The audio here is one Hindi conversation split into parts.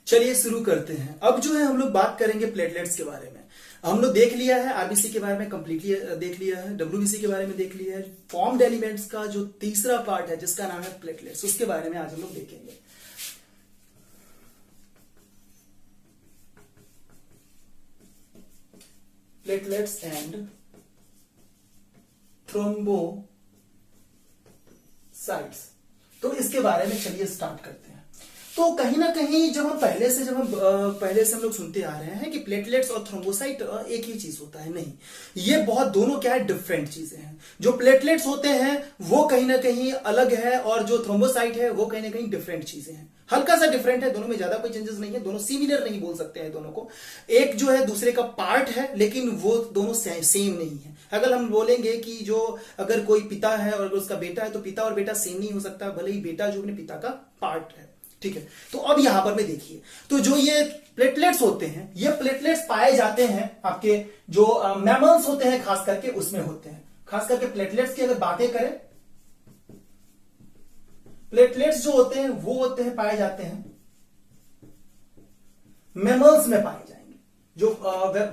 चलिए शुरू करते हैं। अब जो है हम लोग बात करेंगे प्लेटलेट्स के बारे में। हम लोग देख लिया है आरबीसी के बारे में, कंप्लीटली देख लिया है, डब्ल्यूबीसी के बारे में देख लिया है। फॉर्म्ड एलिमेंट्स का जो तीसरा पार्ट है जिसका नाम है प्लेटलेट्स, उसके बारे में आज हम लोग देखेंगे। प्लेटलेट्स एंड थ्रोम्बोसाइट्स, तो इसके बारे में चलिए स्टार्ट करते हैं। तो कहीं ना कहीं जब हम पहले से हम लोग सुनते आ रहे हैं कि प्लेटलेट्स और थ्रोम्बोसाइट एक ही चीज होता है, नहीं, ये बहुत दोनों क्या है, डिफरेंट चीजें हैं। जो प्लेटलेट्स होते हैं वो कहीं ना कहीं अलग है और जो थ्रोम्बोसाइट है वो कहीं ना कहीं डिफरेंट चीजें हैं, हल्का सा डिफरेंट है। दोनों में ज्यादा कोई चेंजेस नहीं है, दोनों सिमिलर नहीं बोल सकते हैं दोनों को। एक जो है दूसरे का पार्ट है लेकिन वो दोनों सेम नहीं है। अगर हम बोलेंगे कि जो अगर कोई पिता है और उसका बेटा है तो पिता और बेटा सेम नहीं हो सकता, भले ही बेटा जो अपने पिता का पार्ट है, ठीक है। तो अब यहां पर में देखिए, तो जो ये प्लेटलेट्स होते हैं, ये प्लेटलेट्स पाए जाते हैं आपके जो मैमल्स होते हैं खास करके उसमें होते हैं। खास करके प्लेटलेट्स की अगर बातें करें, प्लेटलेट्स जो होते हैं वो होते हैं पाए जाते हैं मैमल्स में पाए जाएंगे। जो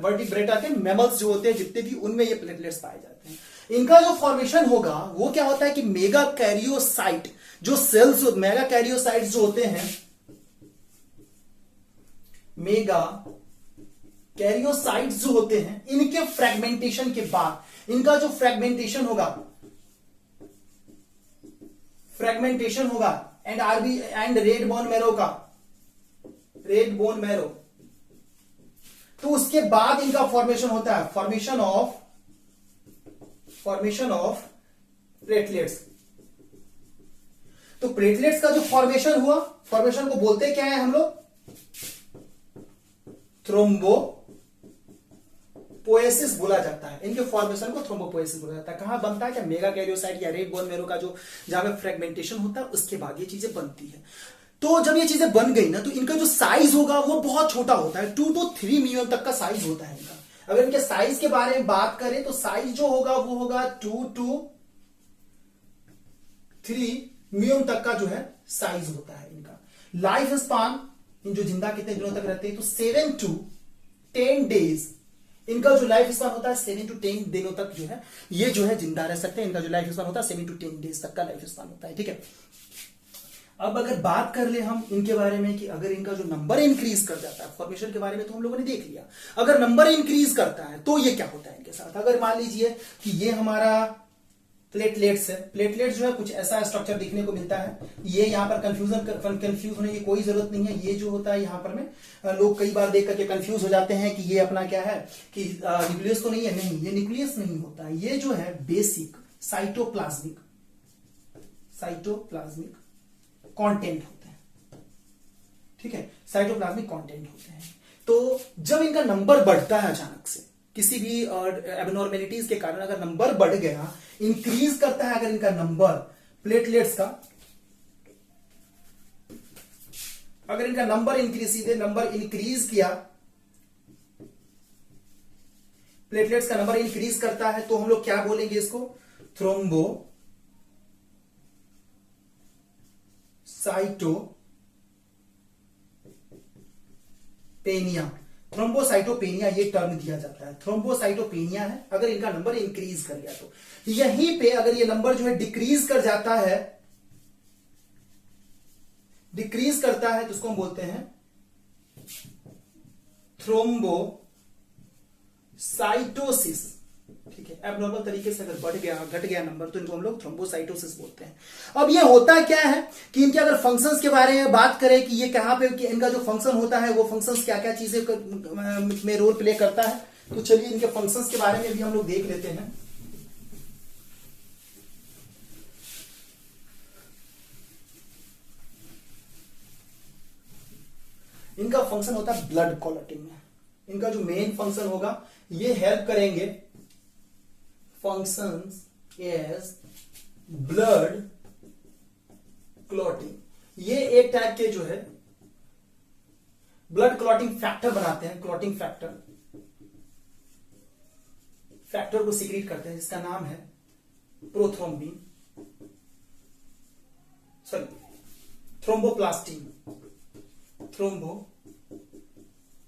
वर्टिब्रेटा के मैमल्स जो होते हैं जितने भी, उनमें ये प्लेटलेट्स पाए जाते हैं। इनका जो फॉर्मेशन होगा वो क्या होता है कि मेगा कैरियोसाइट जो सेल्स, मेगा कैरियोसाइट्स जो होते हैं, मेगा कैरियोसाइट्स जो होते हैं, इनके फ्रेगमेंटेशन के बाद इनका जो फ्रेगमेंटेशन होगा and RB and red bone marrow का, रेड बोन मैरो, तो उसके बाद इनका फॉर्मेशन होता है, फॉर्मेशन ऑफ प्लेटलेट्स। तो प्लेटलेट्स का जो फॉर्मेशन हुआ, फॉर्मेशन को बोलते क्या है हम लोग, थ्रोम्बोपोएसिस बोला जाता है। इनके फॉर्मेशन को थ्रोम्बोपोएसिस बोला जाता है। कहां बनता है, क्या मेगा कैरियोसाइट या रेड बोन मैरो का जो जहां पे फ्रेगमेंटेशन होता है उसके बाद ये चीजें बनती है। तो जब ये चीजें बन गई ना, तो इनका जो साइज होगा वो बहुत छोटा होता है, 2 to 3 मिलियन तक का साइज होता है इनका। अगर इनके साइज के बारे में बात करें तो साइज जो होगा वो होगा 2 to 3 मिलियन तक का जो है साइज होता है इनका। लाइफ स्पान, इन जो जिंदा कितने दिनों तक रहते हैं, तो 7 to 10 डेज इनका जो लाइफ स्पान होता है, 7 to 10 दिनों तक जो है ये जो है जिंदा रह सकते हैं। इनका जो लाइफ स्पान होता है 7 to 10 डेज तक का लाइफ स्पान होता है, ठीक है। अब अगर बात कर ले हम इनके बारे में कि अगर इनका जो नंबर इंक्रीज कर जाता है, फॉर्मेशन के बारे में तो हम लोगों ने देख लिया। अगर नंबर इंक्रीज करता है तो ये क्या होता है इनके साथ। अगर मान लीजिए कि ये हमारा प्लेटलेट्स है, प्लेटलेट्स जो है कुछ ऐसा स्ट्रक्चर देखने को मिलता है। ये यहां पर कंफ्यूज होने की कोई जरूरत नहीं है। ये जो होता है यहां पर में लोग कई बार देख करके कंफ्यूज हो जाते हैं कि ये अपना क्या है कि न्यूक्लियस तो नहीं है, नहीं, ये न्यूक्लियस नहीं होता है। ये जो है बेसिक साइटोप्लाज्मिक कंटेंट होते हैं, ठीक है, साइटोप्लाज्मिक कंटेंट होते हैं। तो जब इनका नंबर बढ़ता है अचानक से, किसी भी एबनॉर्मेलिटीज के कारण अगर नंबर बढ़ गया, इंक्रीज करता है अगर इनका नंबर प्लेटलेट्स का, अगर इनका नंबर इंक्रीज किया, प्लेटलेट्स का नंबर इंक्रीज करता है, तो हम लोग क्या बोलेंगे इसको, थ्रोम्बोसाइटोपेनिया ये टर्म दिया जाता है। थ्रोम्बोसाइटोपेनिया है अगर इनका नंबर इंक्रीज कर गया तो। यहीं पे अगर ये नंबर जो है डिक्रीज करता है तो उसको हम बोलते हैं थ्रोम्बोसाइटोसिस, ठीक है। एबनॉर्मल तरीके से अगर बढ़ गया, घट गया नंबर, तो इनको हम लोग थ्रोम्बोसाइटोसिस बोलते हैं। अब ये होता क्या है कि इनके अगर फंक्शंस के बारे में बात करें कि ये कहां पे, कि इनका जो फंक्शन होता है वो फंक्शंस क्या क्या चीजें में रोल प्ले करता है, तो चलिए इनके फंक्शंस के बारे में भी हम लोग देख लेते हैं। इनका फंक्शन होता है ब्लड क्लॉटिंग में। इनका जो मेन फंक्शन होगा, ये हेल्प करेंगे, फंक्शंस एज ब्लड क्लॉटिंग। ये एक टाइप के जो है ब्लड क्लॉटिंग फैक्टर बनाते हैं, क्लॉटिंग फैक्टर को सीक्रेट करते हैं जिसका नाम है प्रोथ्रोम्बिन, थ्रोम्बोप्लास्टिन,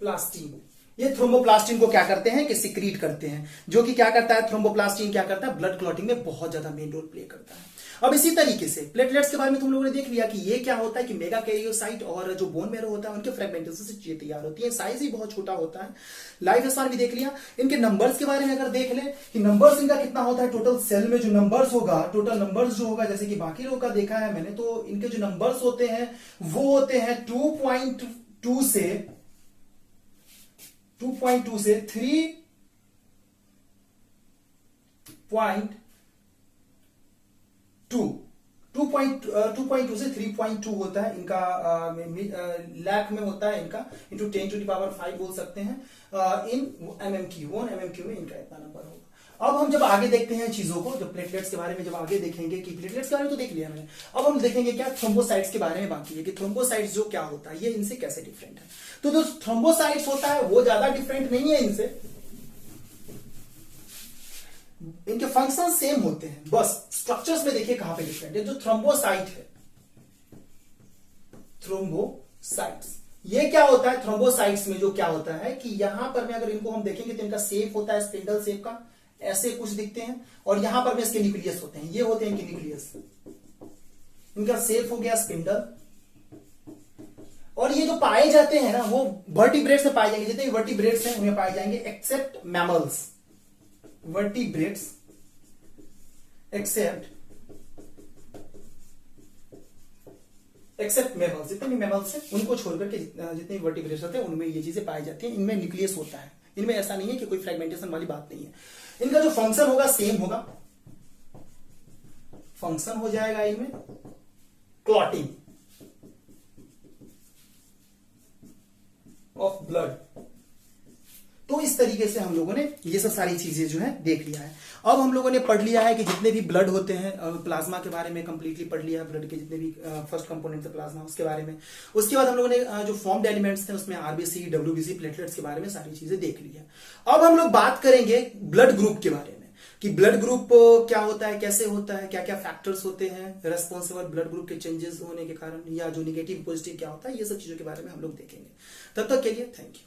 प्लास्टिन, ये थ्रोम्बोप्लास्टिन को क्या करते हैं कि सिक्रीट करते हैं, जो कि क्या करता है, थ्रोम्बोप्लास्टिन क्या करता है, ब्लड क्लॉटिंग में बहुत ज्यादा मेन रोल प्ले करता है। अब इसी तरीके से प्लेटलेट्स के बारे में तुम लोगों ने देख लिया कि ये क्या होता है कि मेगा कैरियोसाइट और जो बोन मैरो होता है उनके फ्रेगमेंटेशन से चीजें तैयार होती है, साइज ही बहुत छोटा होता है। लाइफ स्पान भी देख लिया। इनके नंबर्स के बारे में अगर देख ले कि नंबर्स इनका कितना होता है, टोटल सेल में जो नंबर्स होगा, टोटल नंबर्स जो होगा, जैसे कि बाकी लोगों का देखा है मैंने, तो इनके जो नंबर्स होते हैं वो होते हैं 2.2 से 2.2 से 3.2 होता है इनका, लाख में होता है इनका, इंटू 10⁵ बोल सकते हैं, इन MMQ, 1 MMQ में इनका इतना नंबर होगा। अब हम जब आगे देखते हैं चीजों को, जब प्लेटलेट्स के बारे में जब आगे देखेंगे कि प्लेटलेट्स के बारे में तो देख लिया मैंने, अब हम देखेंगे क्या थ्रोम्बोसाइट्स के बारे में बाकी है कि थ्रोम्बोसाइट्स जो क्या होता है, ये इनसे कैसे डिफरेंट है। तो जो थ्रोम्बोसाइट्स होता है वो ज्यादा डिफरेंट नहीं है इनसे, इनके फंक्शन सेम होते हैं, बस स्ट्रक्चर्स में देखिए कहां पे डिफरेंट है। जो थ्रोम्बोसाइट है, थ्रोम्बोसाइट्स, ये क्या होता है, थ्रोम्बोसाइट्स में जो क्या होता है कि यहां पर में अगर इनको हम देखेंगे तो इनका शेप होता है स्पिंडल शेप का, ऐसे कुछ दिखते हैं, और यहां पर में इसके न्यूक्लियस होते हैं, ये होते हैं इनके न्यूक्लियस, इनका शेप हो गया स्पिंडल। और ये जो पाए जाते हैं ना वो वर्टिब्रेट्स में पाए जाएंगे, जितने भी वर्टिब्रेट्स हैं उनमें पाए जाएंगे, except mammals, vertebrates except mammals, जितने भी मैमल्स हैं उनको छोड़कर के जितने भी वर्टिब्रेट्स होते हैं उनमें ये चीजें पाई जाती हैं, इनमें न्यूक्लियस होता है, इनमें ऐसा नहीं है कि कोई फ्रेगमेंटेशन वाली बात नहीं है। इनका जो फंक्शन होगा सेम होगा, फंक्शन हो जाएगा इनमें क्लॉटिंग ऑफ ब्लड। तो इस तरीके से हम लोगों ने ये सब सारी चीजें जो है देख लिया है। अब हम लोगों ने पढ़ लिया है कि जितने भी ब्लड होते हैं, प्लाज्मा के बारे में कंप्लीटली पढ़ लिया है, ब्लड के जितने भी फर्स्ट कंपोनेंट है प्लाज्मा उसके बारे में। उसके बाद हम लोगों ने जो फॉर्म्ड एलिमेंट्स थे उसमें आरबीसी, डब्ल्यूबीसी, प्लेटलेट्स के बारे में सारी चीजें देख ली है। अब हम लोग बात करेंगे ब्लड ग्रुप के बारे में कि ब्लड ग्रुप क्या होता है, कैसे होता है, क्या क्या फैक्टर्स होते हैं रेस्पॉन्सिबल ब्लड ग्रुप के चेंजेस होने के कारण, या जो निगेटिव पॉजिटिव क्या होता है, ये सब चीजों के बारे में हम लोग देखेंगे। तब तक के लिए थैंक यू।